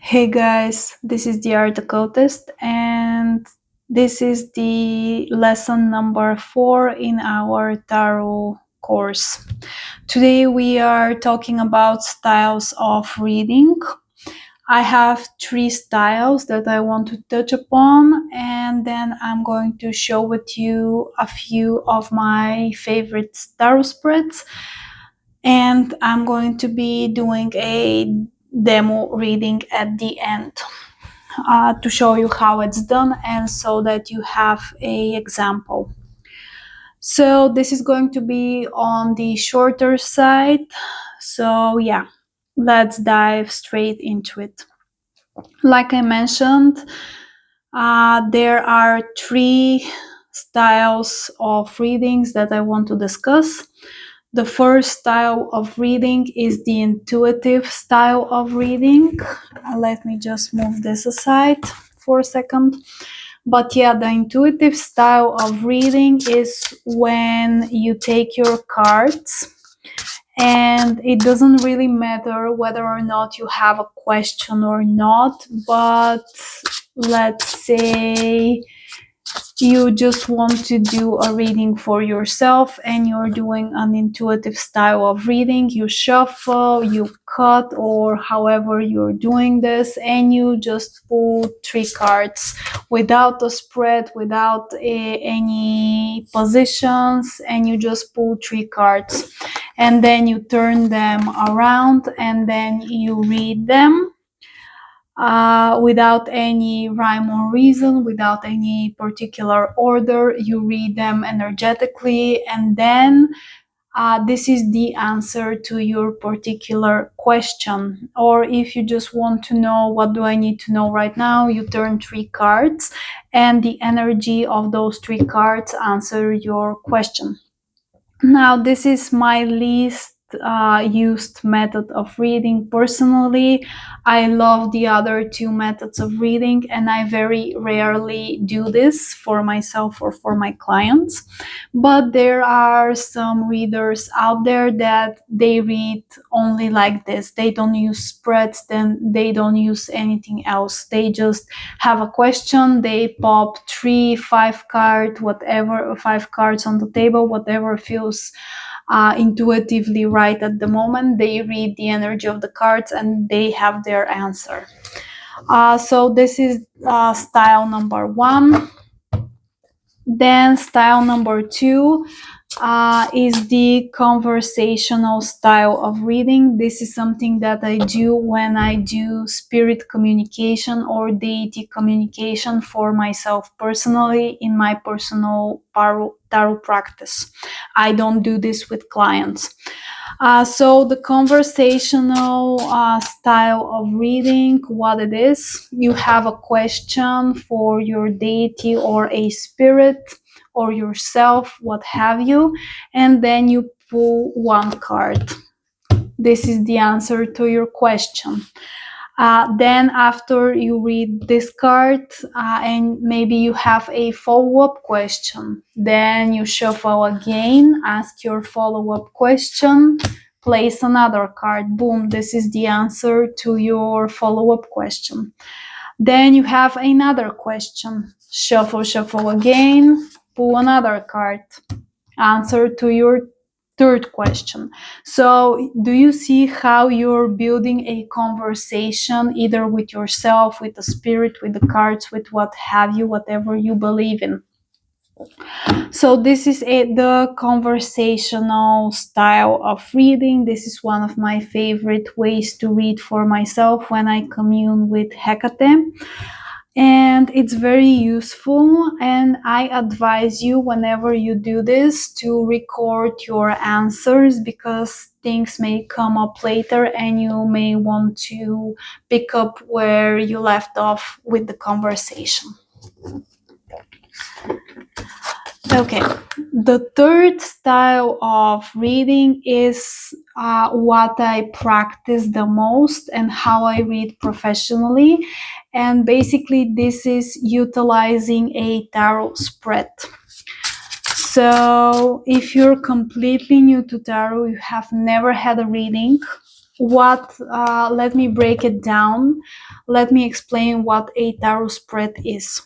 Hey guys, this is the Art Occultist, and this is the lesson number 4 in our tarot course. Today we are talking about styles of reading. I have 3 styles that I want to touch upon, and then I'm going to show with you a few of my favorite tarot spreads, and I'm going to be doing a demo reading at the end. To show you how it's done and so that you have a example. So this is going to be on the shorter side. So yeah, let's dive straight into it. Like I mentioned, there are 3 styles of readings that I want to discuss. The first style of reading is the intuitive style of reading. Let me just move this aside for a second. But yeah, the intuitive style of reading is when you take your cards and it doesn't really matter whether or not you have a question or not, but let's say you just want to do a reading for yourself and you're doing an intuitive style of reading. You shuffle, you cut, or however you're doing this, and you just pull 3 cards without a spread, without any positions, and you just pull 3 cards and then you turn them around and then you read them without any rhyme or reason, without any particular order. You read them energetically, and then this is the answer to your particular question. Or if you just want to know what do I need to know right now, you turn 3 cards and the energy of those 3 cards answer your question. Now, this is my least used method of reading personally. I love the other 2 methods of reading, and I very rarely do this for myself or for my clients. But there are some readers out there that they read only like this. They don't use spreads, then they don't use anything else. They just have a question, they pop 3, 5 cards, whatever, 5 cards on the table, whatever feels intuitively right at the moment. They read the energy of the cards and they have their answer. So this is style number 1. Then style number 2 is the conversational style of reading. This is something that I do when I do spirit communication or deity communication for myself personally in my personal tarot practice. I don't do this with clients. So the conversational style of reading, what it is, you have a question for your deity or a spirit or yourself, what have you, and then you pull 1 card. This is the answer to your question. Then after you read this card and maybe you have a follow-up question, then you shuffle again, ask your follow-up question, place another card. Boom, this is the answer to your follow-up question. Then you have another question, shuffle again, pull another card, answer to your 3rd question. So do you see how you're building a conversation either with yourself, with the spirit, with the cards, with what have you, whatever you believe in? So this is the conversational style of reading. This is one of my favorite ways to read for myself when I commune with Hekate. And it's very useful, and I advise you whenever you do this to record your answers, because things may come up later and you may want to pick up where you left off with the conversation. Okay, the 3rd style of reading is what I practice the most and how I read professionally. And basically, this is utilizing a tarot spread. So if you're completely new to tarot, you have never had a reading, let me break it down. Let me explain what a tarot spread is.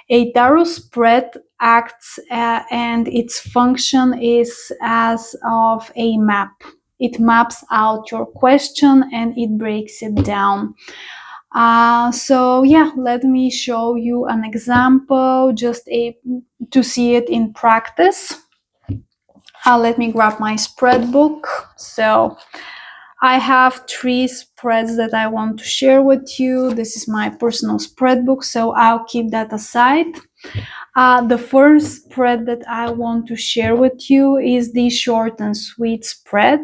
A tarot spread acts and its function is as of a map. It maps out your question and it breaks it down. So yeah, let me show you an example to see it in practice. Let me grab my spread book. So I have 3 spreads that I want to share with you. This is my personal spread book, so I'll keep that aside. The first spread that I want to share with you is the short and sweet spread.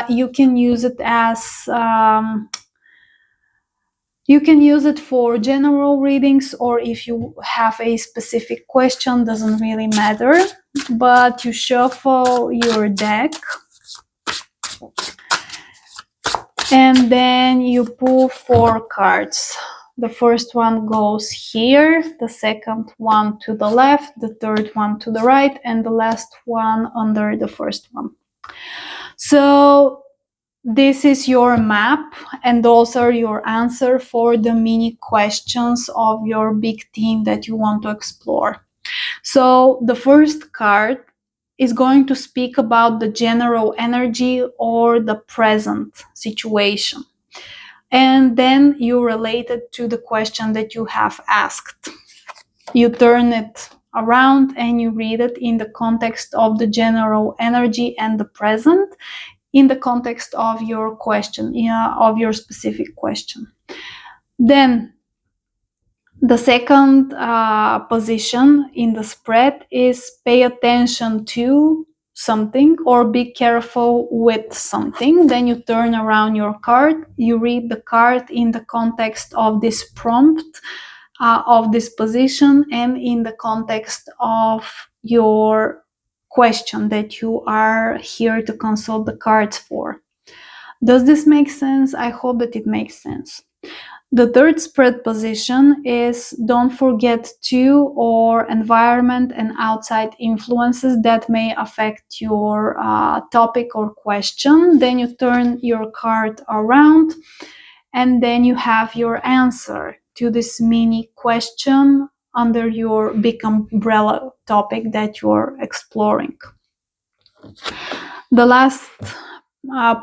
You can use it as you can use it for general readings, or if you have a specific question, doesn't really matter. But you shuffle your deck and then you pull 4 cards. The first one goes here, the second one to the left, the third one to the right, and the last one under the first one. So this is your map and also your answer for the mini questions of your big theme that you want to explore. So the first card is going to speak about the general energy or the present situation. And then you relate it to the question that you have asked. You turn it around and you read it in the context of the general energy and the present, in the context of your question, of your specific question. Then the second position in the spread is pay attention to something or be careful with something. Then you turn around your card, you read the card in the context of this prompt, of this position, and in the context of your question that you are here to consult the cards for. Does this make sense? I hope that it makes sense. The third spread position is don't forget to or environment and outside influences that may affect your topic or question. Then you turn your card around and then you have your answer to this mini question under your big umbrella topic that you're exploring. The last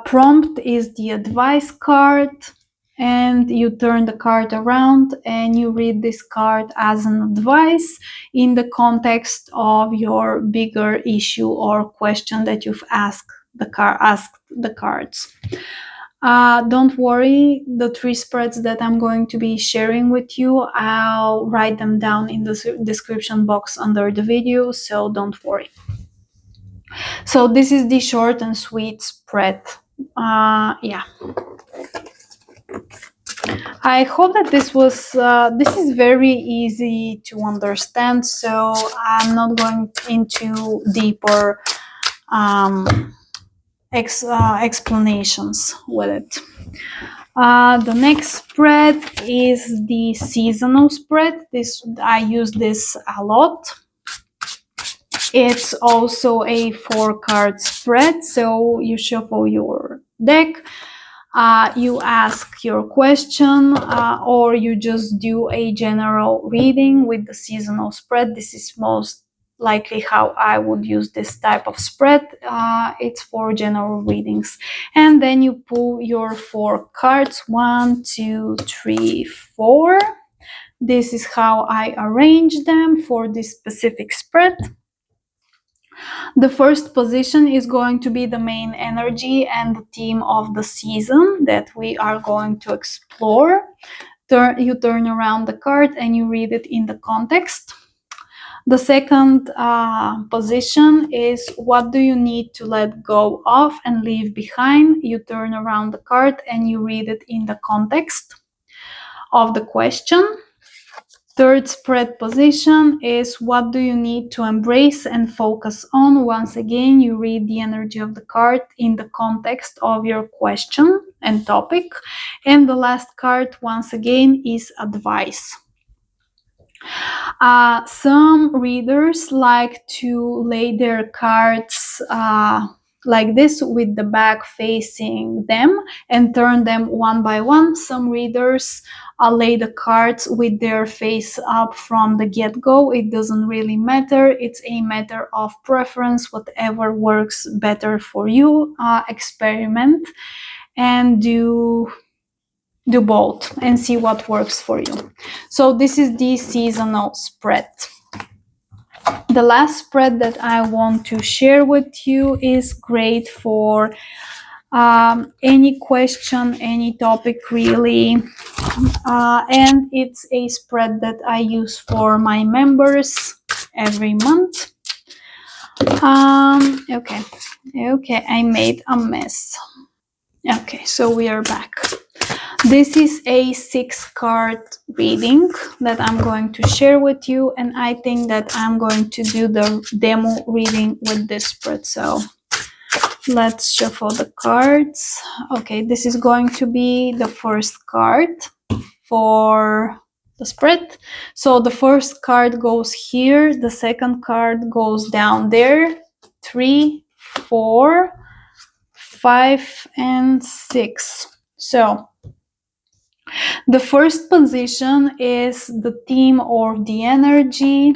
prompt is the advice card, and you turn the card around and you read this card as an advice in the context of your bigger issue or question that you've asked the cards. Don't worry, the 3 spreads that I'm going to be sharing with you, I'll write them down in the description box under the video, so don't worry. So this is the short and sweet spread. Yeah. I hope that this is very easy to understand, so I'm not going into deeper explanations with it. The next spread is the seasonal spread. I use this a lot. It's also a 4-card spread, so you shuffle your deck, you ask your question, or you just do a general reading with the seasonal spread. This is most likely how I would use this type of spread. It's for general readings. And then you pull your 4 cards, 1, 2, 3, 4. This is how I arrange them for this specific spread. The first position is going to be the main energy and the theme of the season that we are going to explore. You turn around the card and you read it in the context. The second position is what do you need to let go of and leave behind. You turn around the card and you read it in the context of the question. Third spread position is what do you need to embrace and focus on. Once again, you read the energy of the card in the context of your question and topic. And the last card, once again, is advice. Some readers like to lay their cards like this with the back facing them and turn them one by one. Some readers lay the cards with their face up from the get-go. It doesn't really matter. It's a matter of preference. Whatever works better for you, experiment and do both and see what works for you. So this is the seasonal spread. The last spread that I want to share with you is great for any question, any topic really. And it's a spread that I use for my members every month. Okay, I made a mess. Okay, so we are back. This is a 6-card reading that I'm going to share with you, and I think that I'm going to do the demo reading with this spread. So let's shuffle the cards. Okay, this is going to be the first card for the spread. So the first card goes here, the second card goes down there, 3, 4, 5, and 6. So the first position is the theme or the energy.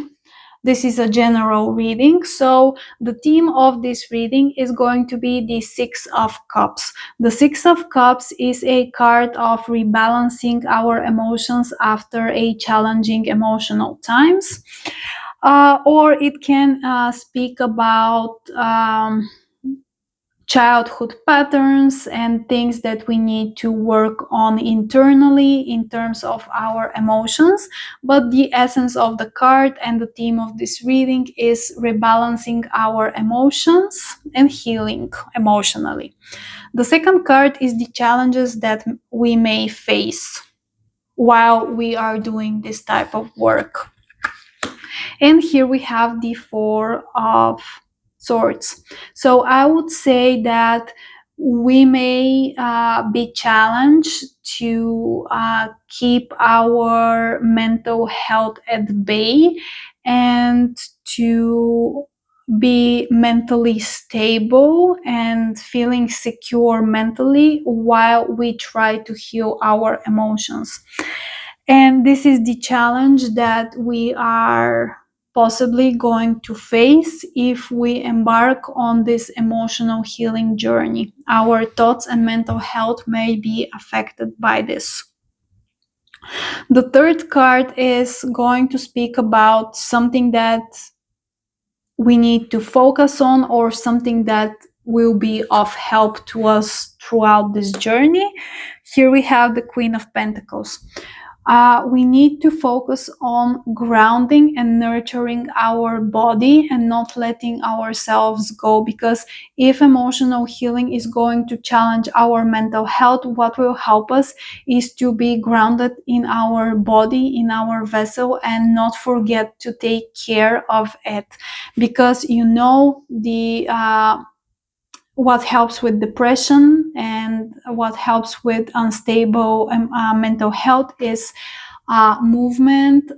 This is a general reading. So the theme of this reading is going to be the 6 of Cups. The 6 of Cups is a card of rebalancing our emotions after a challenging emotional times. Or it can speak about childhood patterns and things that we need to work on internally in terms of our emotions. But the essence of the card and the theme of this reading is rebalancing our emotions and healing emotionally. The second card is the challenges that we may face while we are doing this type of work. And here we have the 4 of Swords. So I would say that we may be challenged to keep our mental health at bay and to be mentally stable and feeling secure mentally while we try to heal our emotions. And this is the challenge that we are possibly going to face if we embark on this emotional healing journey. Our thoughts and mental health may be affected by this. The third card is going to speak about something that we need to focus on or something that will be of help to us throughout this journey. Here we have the Queen of Pentacles. We need to focus on grounding and nurturing our body and not letting ourselves go, because if emotional healing is going to challenge our mental health, what will help us is to be grounded in our body, in our vessel, and not forget to take care of it, because the what helps with depression and what helps with unstable mental health is movement,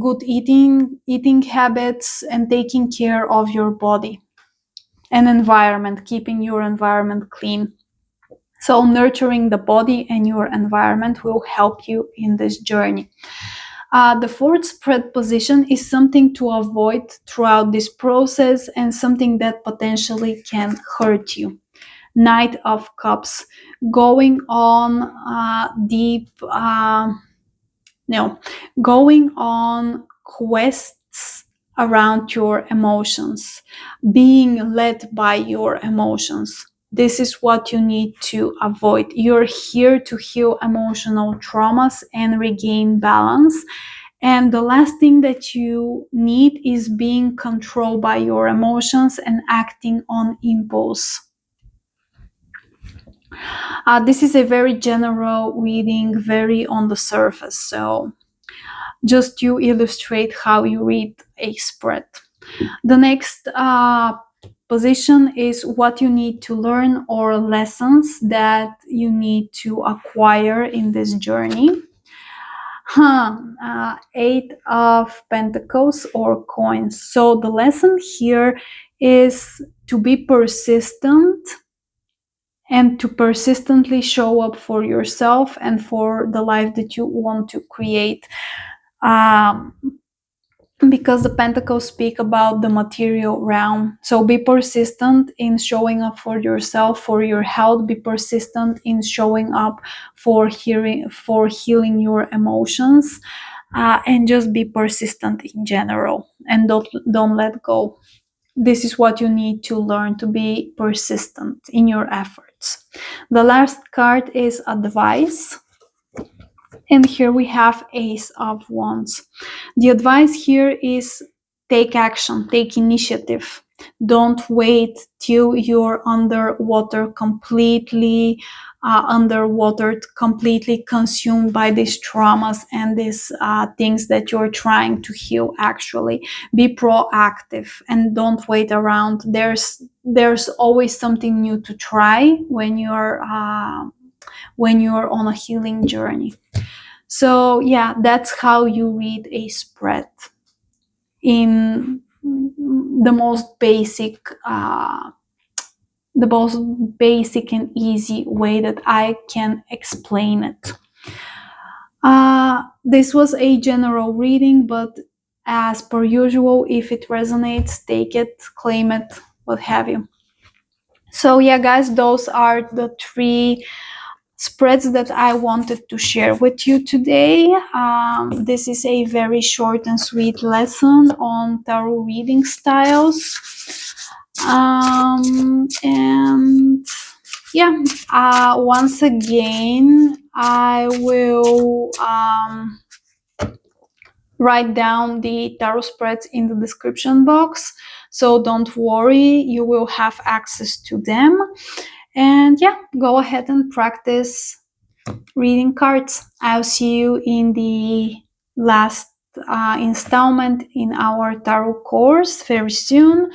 good eating habits, and taking care of your body and environment, keeping your environment clean. So nurturing the body and your environment will help you in this journey. The fourth spread position is something to avoid throughout this process and something that potentially can hurt you. Knight of Cups, going on going on quests around your emotions, being led by your emotions. This is what you need to avoid. You're here to heal emotional traumas and regain balance. And the last thing that you need is being controlled by your emotions and acting on impulse. This is a very general reading, very on the surface. So just to illustrate how you read a spread. The next position is what you need to learn or lessons that you need to acquire in this journey. 8 of Pentacles or coins. So the lesson here is to be persistent and to persistently show up for yourself and for the life that you want to create. Because the Pentacles speak about the material realm. So be persistent in showing up for yourself, for your health. Be persistent in showing up for healing your emotions, and just be persistent in general. And don't let go. This is what you need to learn, to be persistent in your efforts. The last card is advice. And here we have Ace of Wands. The advice here is take action, take initiative. Don't wait till you're underwater, completely completely consumed by these traumas and these things that you're trying to heal. Actually, be proactive and don't wait around. There's always something new to try when you're on a healing journey. So yeah, that's how you read a spread in the most basic and easy way that I can explain it. This was a general reading, but as per usual, if it resonates, take it, claim it, what have you. So yeah, guys, those are the 3 spreads that I wanted to share with you today. This is a very short and sweet lesson on tarot reading styles. And yeah, once again, I will write down the tarot spreads in the description box. So don't worry, you will have access to them. And yeah, go ahead and practice reading cards. I'll see you in the last installment in our tarot course very soon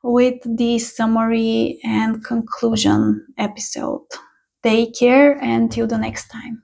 with the summary and conclusion episode. Take care, and till the next time.